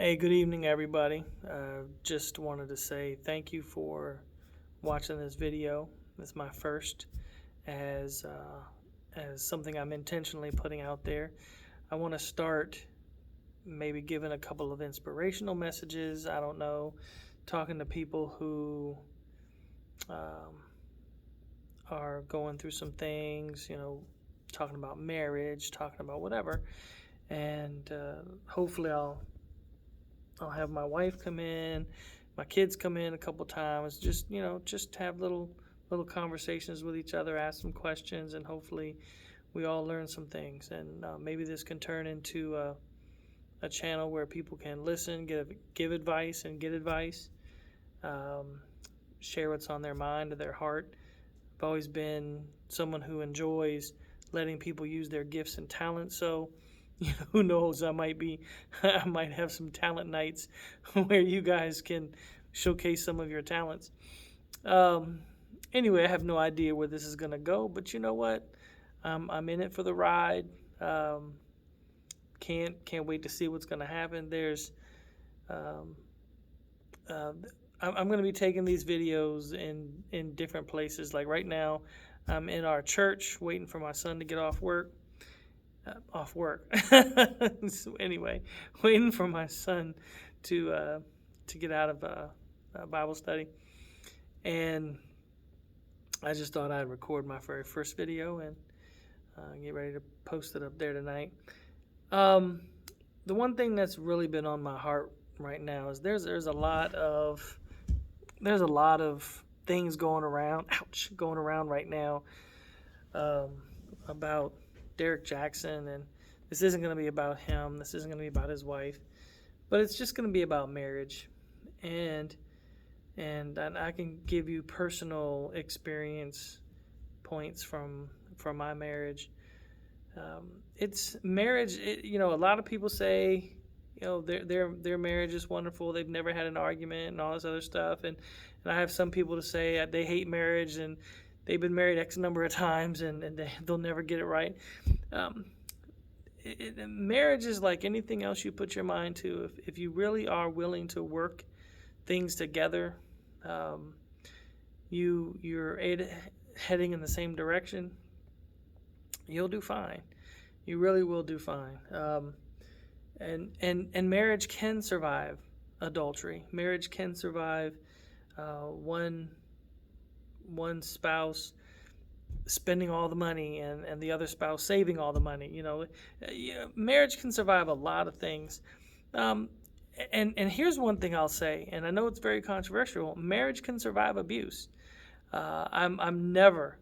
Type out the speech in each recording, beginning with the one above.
Hey, good evening, everybody. Just wanted to say thank you for watching this video. It's my first as something I'm intentionally putting out there. I want to start maybe giving a couple of inspirational messages. I don't know, talking to people who um, are going through some things, talking about marriage, talking about whatever, and hopefully I'll have my wife come in, my kids come in a couple times, just have little conversations with each other, ask some questions, and hopefully we all learn some things. And maybe this can turn into a channel where people can listen, give advice, and get advice, share what's on their mind or their heart. I've always been someone who enjoys letting people use their gifts and talents. So who knows, I might have some talent nights where you guys can showcase some of your talents. Anyway, I have no idea where this is going to go, but you know what? I'm in it for the ride. Can't wait to see what's going to happen. I'm going to be taking these videos in different places. Like right now, I'm in our church waiting for my son to get off work. So anyway, waiting for my son to get out of Bible study, and I just thought I'd record my very first video and get ready to post it up there tonight. The one thing that's really been on my heart right now is there's a lot of things going around right now about Derrick Jaxn, and this isn't going to be about him. This isn't going to be about his wife, but it's just going to be about marriage, and I can give you personal experience points from my marriage. It's marriage. A lot of people say, their marriage is wonderful. They've never had an argument and all this other stuff, and I have some people to say they hate marriage and they've been married X number of times and they'll never get it right. Marriage is like anything else you put your mind to. If you really are willing to work things together, you're heading in the same direction, you'll do fine. You really will do fine. And marriage can survive adultery. Marriage can survive one spouse spending all the money and the other spouse saving all the money. Marriage can survive a lot of things. And here's one thing I'll say, and I know it's very controversial: marriage can survive abuse. I'm never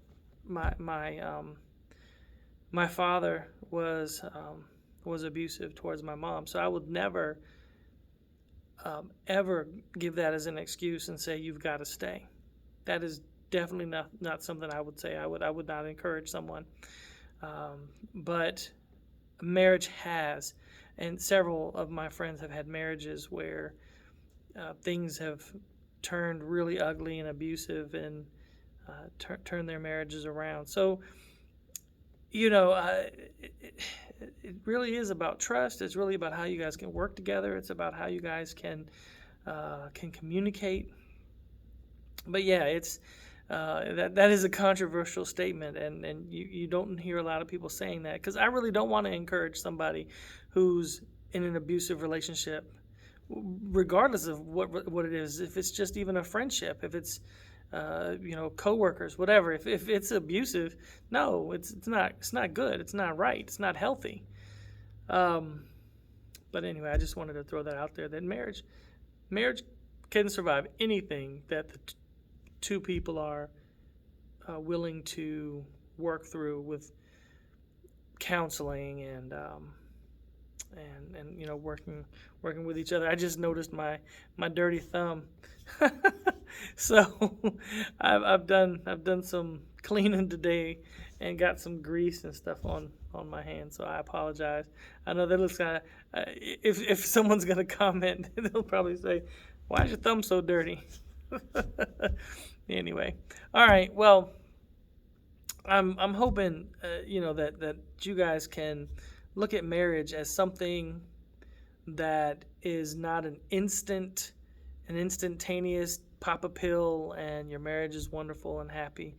my father was abusive towards my mom, so I would never ever give that as an excuse and say you've got to stay. That is definitely not something I would say. I would not encourage someone. But marriage has, and several of my friends have had marriages where things have turned really ugly and abusive and turned their marriages around. So, it really is about trust. It's really about how you guys can work together. It's about how you guys can communicate. But yeah, it's that is a controversial statement, and you don't hear a lot of people saying that, because I really don't want to encourage somebody who's in an abusive relationship, regardless of what it is. If it's just even a friendship, if it's coworkers, whatever. If it's abusive, no, it's not good. It's not right. It's not healthy. But anyway, I just wanted to throw that out there, that marriage can survive anything that the two people are willing to work through with counseling and working with each other. I just noticed my dirty thumb. So I've done some cleaning today and got some grease and stuff on my hand, so I apologize. I know that looks kind of if someone's gonna comment, they'll probably say, "Why is your thumb so dirty?" Anyway, all right. Well, I'm hoping that you guys can look at marriage as something that is not an instantaneous pop a pill and your marriage is wonderful and happy,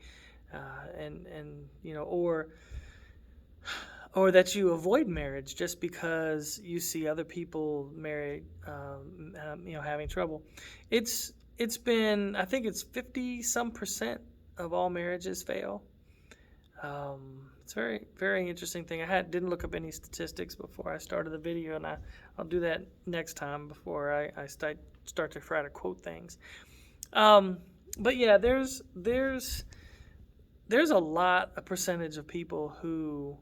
and or that you avoid marriage just because you see other people married, having trouble. It's been, I think it's 50% of all marriages fail. It's a very, very interesting thing. Didn't look up any statistics before I started the video, and I'll do that next time before I start to try to quote things. But yeah, there's a percentage of people who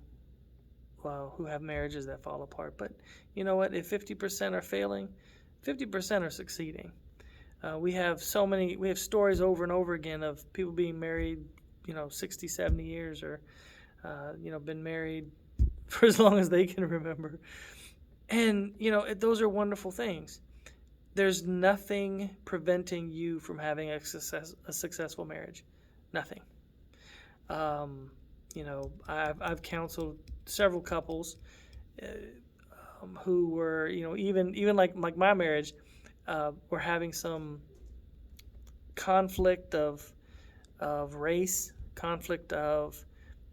have marriages that fall apart. But you know what? If 50% are failing, 50% are succeeding. We have stories over and over again of people being married, 60, 70 years, or been married for as long as they can remember. And those are wonderful things. There's nothing preventing you from having a successful marriage. Nothing. I've counseled several couples who were, even like my marriage, were having some conflict of race, conflict of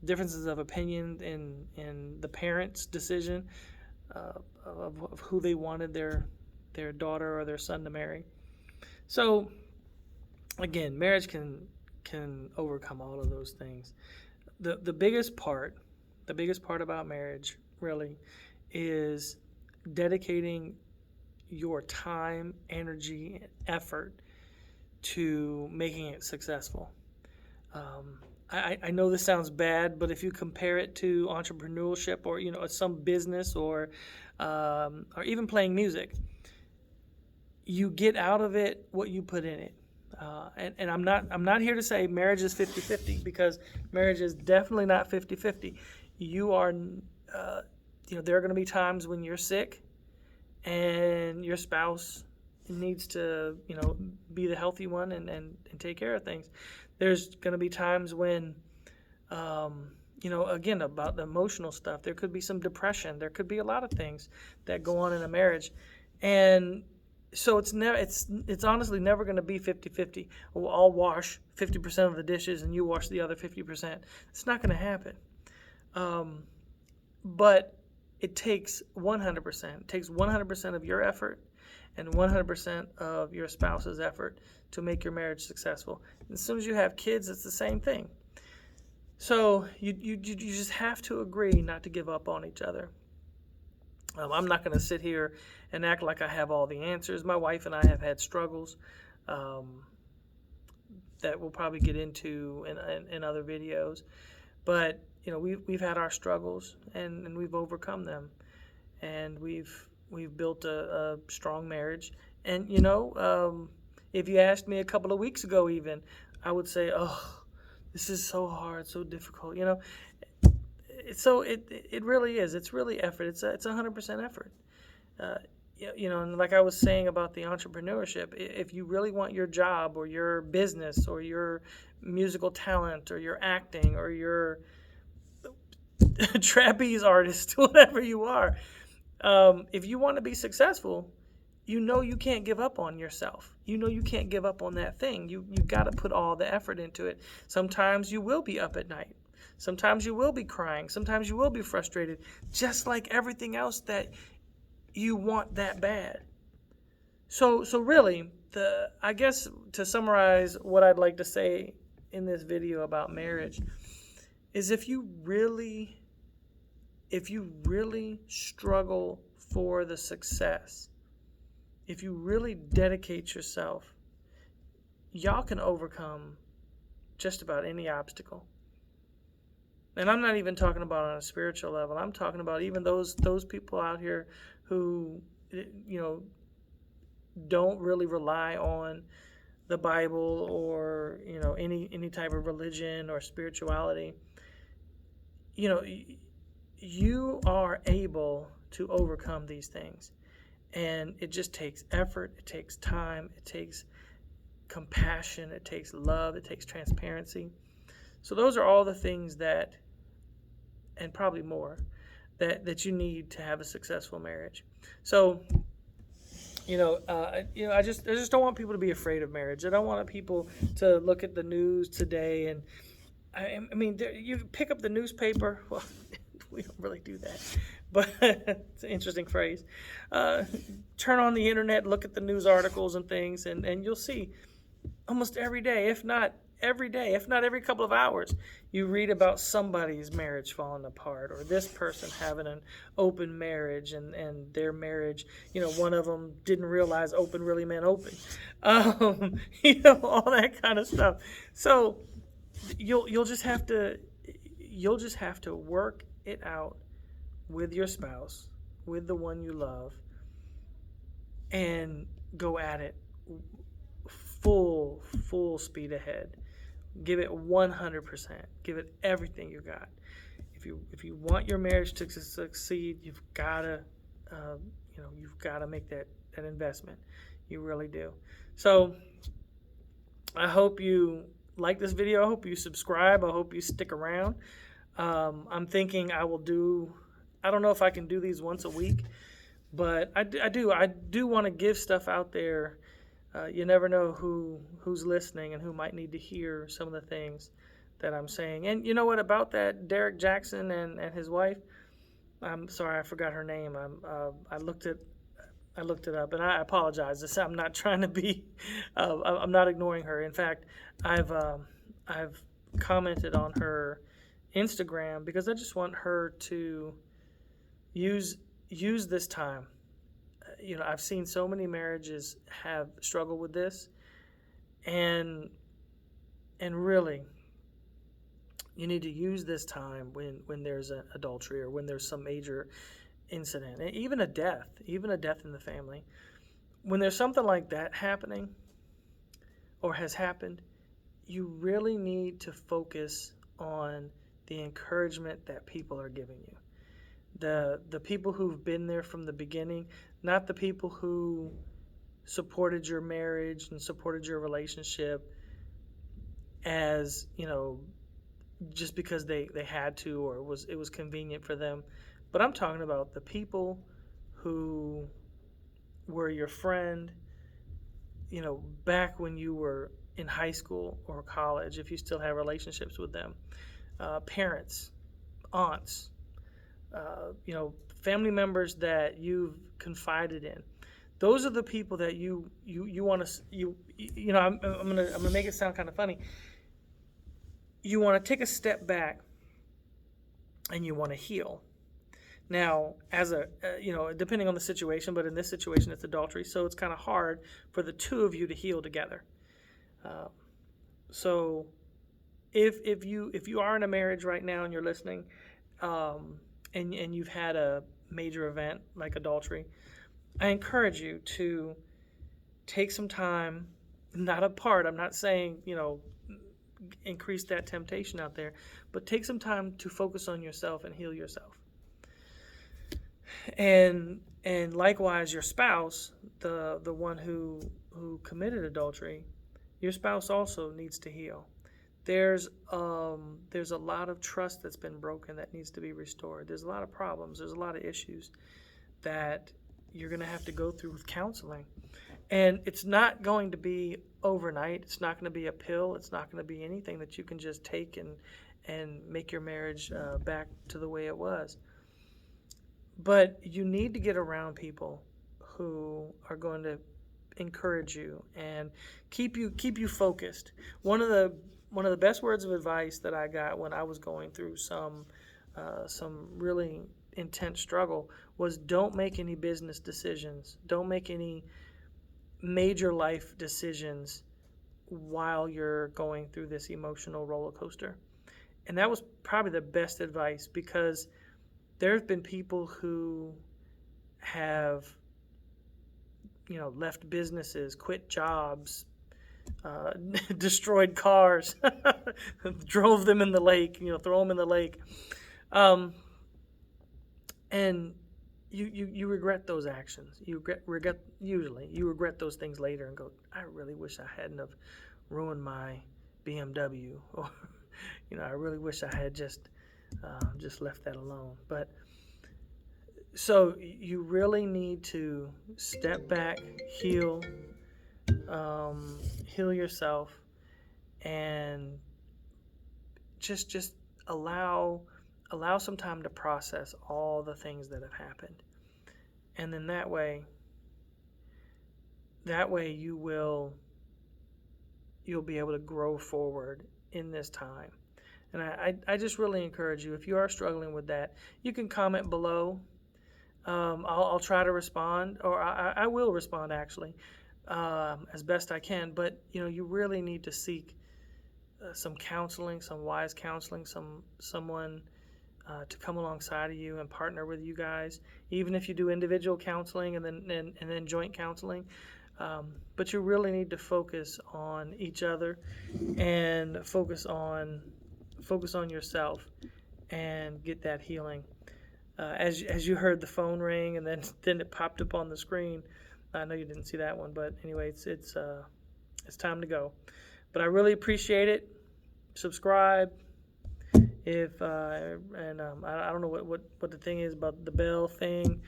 differences of opinion in the parents' decision of who they wanted their daughter or their son to marry. So again, marriage can overcome all of those things. The biggest part about marriage really is dedicating your time, energy, and effort to making it successful. I know this sounds bad, but if you compare it to entrepreneurship or some business or even playing music, you get out of it what you put in it. And I'm not here to say marriage is 50-50, because marriage is definitely not 50-50. You are, there are going to be times when you're sick and your spouse needs to, be the healthy one and take care of things. There's going to be times when, again, about the emotional stuff, there could be some depression. There could be a lot of things that go on in a marriage. And so it's honestly never going to be 50-50. I'll wash 50% of the dishes and you wash the other 50%. It's not going to happen. But it takes 100%. It takes 100% of your effort and 100% of your spouse's effort to make your marriage successful. And as soon as you have kids, it's the same thing. So you just have to agree not to give up on each other. I'm not going to sit here and act like I have all the answers. My wife and I have had struggles that we'll probably get into in other videos. But we've had our struggles and we've overcome them, and we've built a strong marriage. And if you asked me a couple of weeks ago, even, I would say, "Oh, this is so hard, so difficult." So it really is. It's really effort. It's 100% effort. And like I was saying about the entrepreneurship, if you really want your job or your business or your musical talent or your acting or your trapeze artist, whatever you are, if you want to be successful, you can't give up on yourself. You can't give up on that thing. You got to put all the effort into it. Sometimes you will be up at night. Sometimes you will be crying. Sometimes you will be frustrated, just like everything else that you want that bad. So really, I guess to summarize what I'd like to say in this video about marriage is if you really struggle for the success, if you really dedicate yourself, y'all can overcome just about any obstacle. And I'm not even talking about on a spiritual level. I'm talking about even those people out here who, don't really rely on the Bible or, any type of religion or spirituality. You are able to overcome these things. And it just takes effort, it takes time, it takes compassion, it takes love, it takes transparency. So those are all the things that, and probably more, that you need to have a successful marriage. So I just don't want people to be afraid of marriage. I don't want people to look at the news today and I mean, you pick up the newspaper. Well, we don't really do that, but it's an interesting phrase. Uh, Turn on the internet, look at the news articles and things, and you'll see almost every day, if not every day, if not every couple of hours, you read about somebody's marriage falling apart or this person having an open marriage and their marriage, one of them didn't realize open really meant open. All that kind of stuff. So you'll just have to work it out with your spouse, with the one you love, and go at it full speed ahead. Give it 100%. Give it everything you got. If you want your marriage to succeed, you've gotta make that investment. You really do. So I hope you like this video. I hope you subscribe. I hope you stick around. I'm thinking I don't know if I can do these once a week, but I do want to give stuff out there. You never know who's listening and who might need to hear some of the things that I'm saying. And you know what about that Derrick Jaxn and his wife? I'm sorry, I forgot her name. I looked it up, and I apologize. I'm not trying to be. I'm not ignoring her. In fact, I've commented on her Instagram because I just want her to use this time. I've seen so many marriages have struggled with this, and really, you need to use this time when there's an adultery or when there's some major incident, and even a death in the family. When there's something like that happening or has happened, you really need to focus on the encouragement that people are giving you. The people who've been there from the beginning, not the people who supported your marriage and supported your relationship as, just because they had to or it was convenient for them. But I'm talking about the people who were your friend, back when you were in high school or college, if you still have relationships with them, parents, aunts, family members that you've confided in. Those are the people that you want to I'm gonna make it sound kind of funny. You want to take a step back and you want to heal. Now, as depending on the situation, but in this situation, it's adultery, so it's kind of hard for the two of you to heal together. So, if you are in a marriage right now and you're listening, and you've had a major event like adultery, I encourage you to take some time, not apart. I'm not saying increase that temptation out there, but take some time to focus on yourself and heal yourself. And likewise, your spouse, the one who committed adultery, your spouse also needs to heal. There's a lot of trust that's been broken that needs to be restored. There's a lot of problems. There's a lot of issues that you're going to have to go through with counseling. And it's not going to be overnight. It's not going to be a pill. It's not going to be anything that you can just take and make your marriage back to the way it was. But you need to get around people who are going to encourage you and keep you focused. One of the best words of advice that I got when I was going through some really intense struggle was, don't make any business decisions. Don't make any major life decisions while you're going through this emotional roller coaster. And that was probably the best advice, because there have been people who have left businesses, quit jobs, destroyed cars, drove them in the lake, throw them in the lake. And you regret those actions. You regret those things later and go, I really wish I hadn't have ruined my BMW, or I really wish I had just left that alone. But So you really need to step back, heal, heal yourself, and just allow some time to process all the things that have happened, and then that way you'll be able to grow forward in this time. And I just really encourage you, if you are struggling with that, you can comment below. I'll try to respond, or I will respond actually, as best I can. But you really need to seek some counseling, some wise counseling, someone to come alongside of you and partner with you guys. Even if you do individual counseling and then joint counseling, but you really need to focus on each other and focus on yourself and get that healing. As you heard the phone ring and then it popped up on the screen. I know you didn't see that one, but anyway, it's time to go. But I really appreciate it. Subscribe. If and I don't know what the thing is about the bell thing.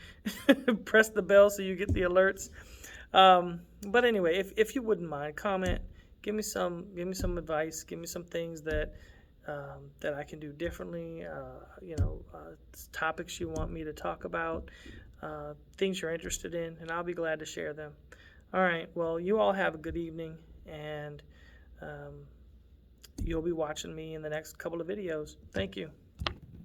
Press the bell so you get the alerts. But anyway, if you wouldn't mind, comment. Give me some advice. Give me some things that I can do differently. Topics you want me to talk about, things you're interested in, and I'll be glad to share them. All right. Well, you all have a good evening, and you'll be watching me in the next couple of videos. Thank you.